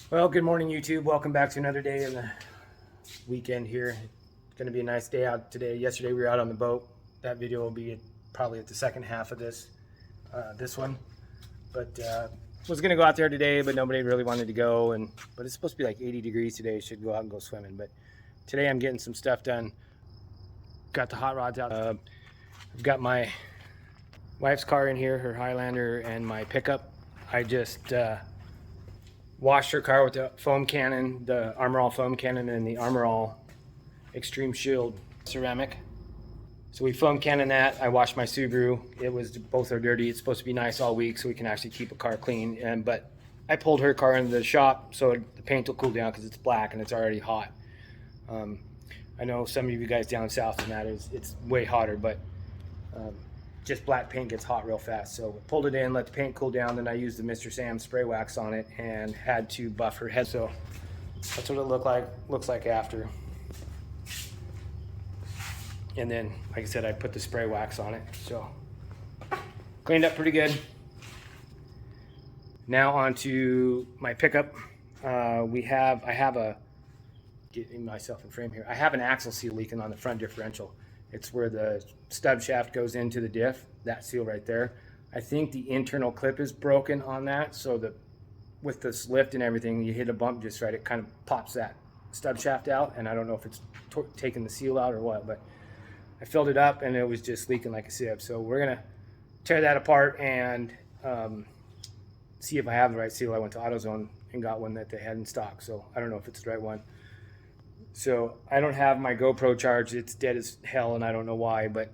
Well, good morning, YouTube. Welcome back to another day in the weekend here. It's going to be a nice day out today. Yesterday we were out on the boat. That video will be probably at the second half of this one. But was going to go out there today, but nobody really wanted to go. But it's supposed to be like 80 degrees today. Should go out and go swimming. But today I'm getting some stuff done. Got the hot rods out. I've got my wife's car in here, her Highlander, and my pickup. I just washed her car with the foam cannon, the Armor All foam cannon, and the Armor All Extreme Shield ceramic. So we foam cannon that. I washed my Subaru. Both are dirty. It's supposed to be nice all week so we can actually keep a car clean. But I pulled her car into the shop so the paint will cool down because it's black and it's already hot. I know some of you guys down south in that it's way hotter, but just black paint gets hot real fast. So pulled it in, let the paint cool down, then I used the Mr. Sam spray wax on it and had to buff her head. So that's what it looks like after. And then, like I said, I put the spray wax on it. So cleaned up pretty good. Now onto my pickup. Getting myself in frame here. I have an axle seal leaking on the front differential. It's where the stub shaft goes into the diff, that seal right there. I think the internal clip is broken on that, so with this lift and everything, you hit a bump just right, it kind of pops that stub shaft out, and I don't know if it's taking the seal out or what, but I filled it up and it was just leaking like a sieve. So we're gonna tear that apart and see if I have the right seal. I went to AutoZone and got one that they had in stock, so I don't know if it's the right one. So I don't have my GoPro charged. It's dead as hell and I don't know why, but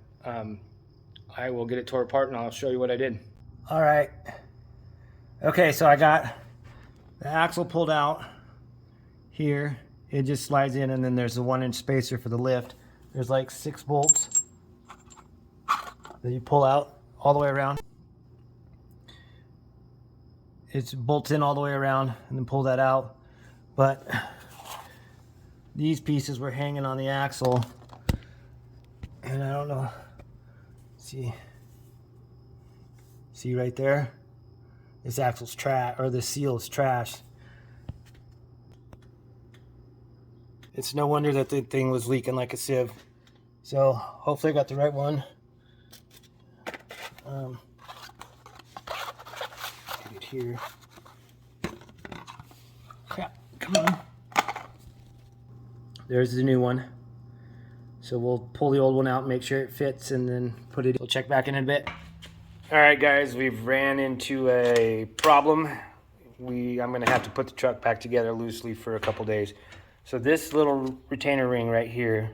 I will get it tore apart and I'll show you what I did. All right. Okay, so I got the axle pulled out here. It just slides in, and then there's a 1-inch spacer for the lift. There's like 6 bolts that you pull out all the way around. It bolts in all the way around and then pull that out. But these pieces were hanging on the axle, and I don't know. See right there? This axle's trash, or the seal is trash. It's no wonder that the thing was leaking like a sieve. So hopefully I got the right one. Get it here. Crap, come on. There's the new one. So we'll pull the old one out, make sure it fits, and then put it in. We'll check back in a bit. All right, guys, we've ran into a problem. I'm gonna have to put the truck back together loosely for a couple days. So this little retainer ring right here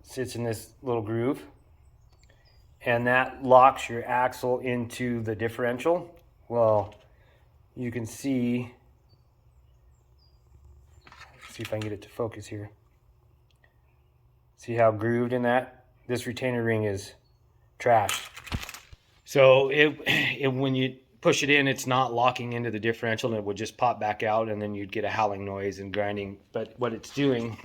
sits in this little groove, and that locks your axle into the differential. Well, you can see, let's see if I can get it to focus here. See how grooved in that? This retainer ring is trash. So when you push it in, it's not locking into the differential, and it would just pop back out, and then you'd get a howling noise and grinding. But what it's doing,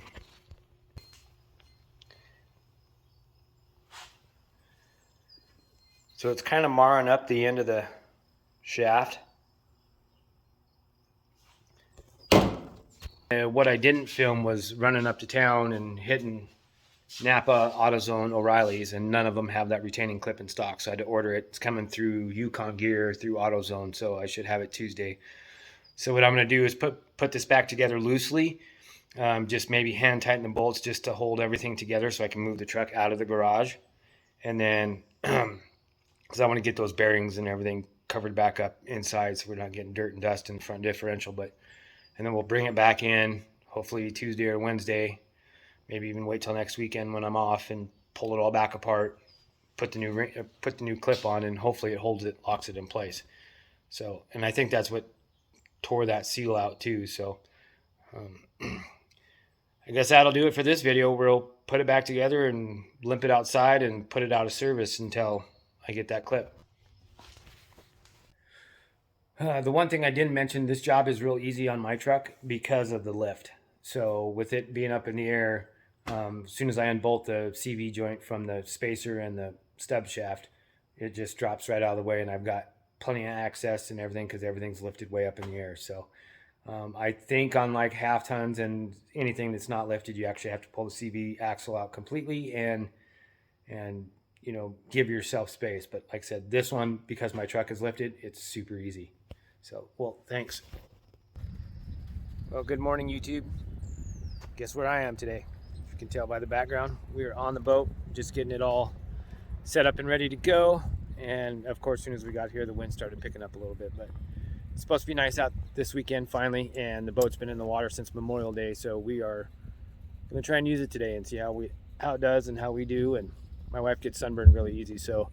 so it's kind of marring up the end of the shaft. What I didn't film was running up to town and hitting Napa, AutoZone, O'Reilly's, and none of them have that retaining clip in stock, so I had to order it. It's coming through Yukon Gear through AutoZone, so I should have it Tuesday. So what I'm going to do is put this back together loosely, just maybe hand tighten the bolts just to hold everything together so I can move the truck out of the garage, and then because I want to get those bearings and everything covered back up inside so we're not getting dirt and dust in the front differential. And then we'll bring it back in hopefully Tuesday or Wednesday. Maybe even wait till next weekend when I'm off and pull it all back apart, put the new clip on, and hopefully it locks it in place. So, and I think that's what tore that seal out too. So, I guess that'll do it for this video. We'll put it back together and limp it outside and put it out of service until I get that clip. The one thing I didn't mention, this job is real easy on my truck because of the lift. So with it being up in the air, as soon as I unbolt the CV joint from the spacer and the stub shaft, it just drops right out of the way, and I've got plenty of access and everything because everything's lifted way up in the air. So I think on like half tons and anything that's not lifted, you actually have to pull the CV axle out completely and give yourself space. But like I said, this one, because my truck is lifted, it's super easy. So, well, thanks. Well, good morning, YouTube. Guess where I am today? If you can tell by the background, we are on the boat, just getting it all set up and ready to go. And of course, as soon as we got here, the wind started picking up a little bit, but it's supposed to be nice out this weekend finally, and the boat's been in the water since Memorial Day, so we are gonna try and use it today and see how it does and how we do. And my wife gets sunburned really easy, so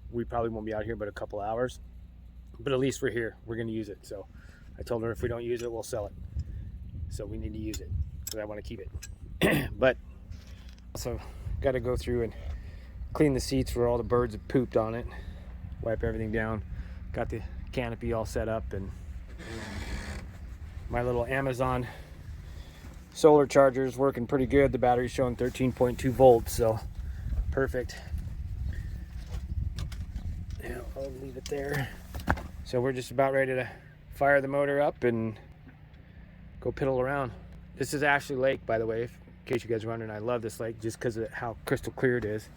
we probably won't be out here but a couple hours, but at least we're here. We're gonna use it. So I told her if we don't use it, we'll sell it. So we need to use it because I want to keep it. But also got to go through and clean the seats where all the birds have pooped on it, wipe everything down. Got the canopy all set up, and my little Amazon solar charger is working pretty good. The battery's showing 13.2 volts, so perfect. Yeah, I'll leave it there. So we're just about ready to fire the motor up and go piddle around. This is Ashley Lake, by the way, in case you guys are wondering. I love this lake just because of how crystal clear it is.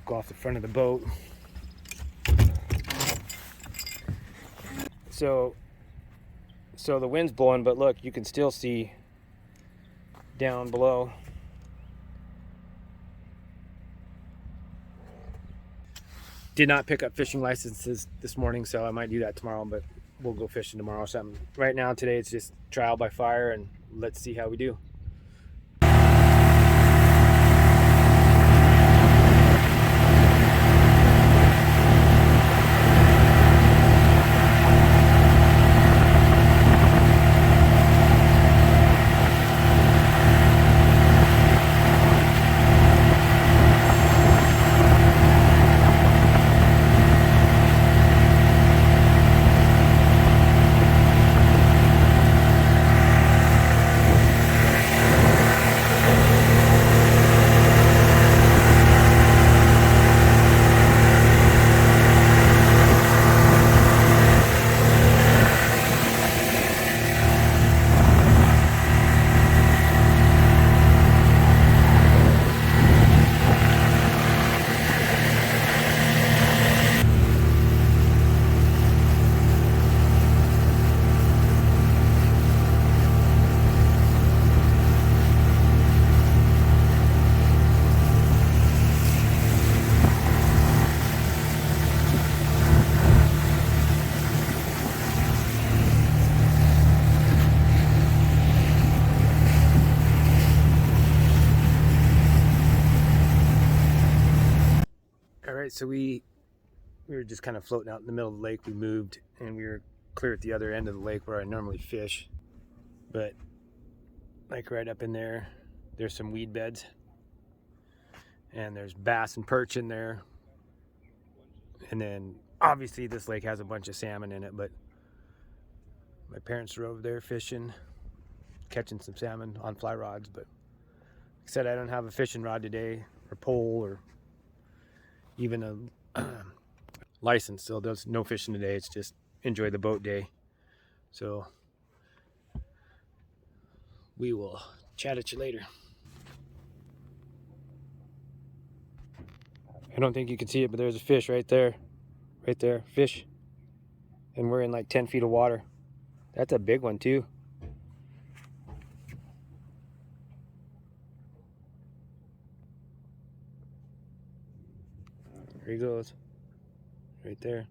Go off the front of the boat. So the wind's blowing, but look, you can still see down below. Did not pick up fishing licenses this morning, so I might do that tomorrow, but we'll go fishing tomorrow or something. Right now, today, it's just trial by fire, and let's see how we do. All right, so we were just kind of floating out in the middle of the lake. We moved, and we were clear at the other end of the lake where I normally fish. But like right up in there, there's some weed beds, and there's bass and perch in there. And then obviously this lake has a bunch of salmon in it, but my parents were over there fishing, catching some salmon on fly rods. But like I said, I don't have a fishing rod today, or pole, or even a license, so there's no fishing today. It's just enjoy the boat day. So we will chat at you later. I don't think you can see it, but there's a fish right there, fish, and we're in like 10 feet of water. That's a big one too. There he goes, right there.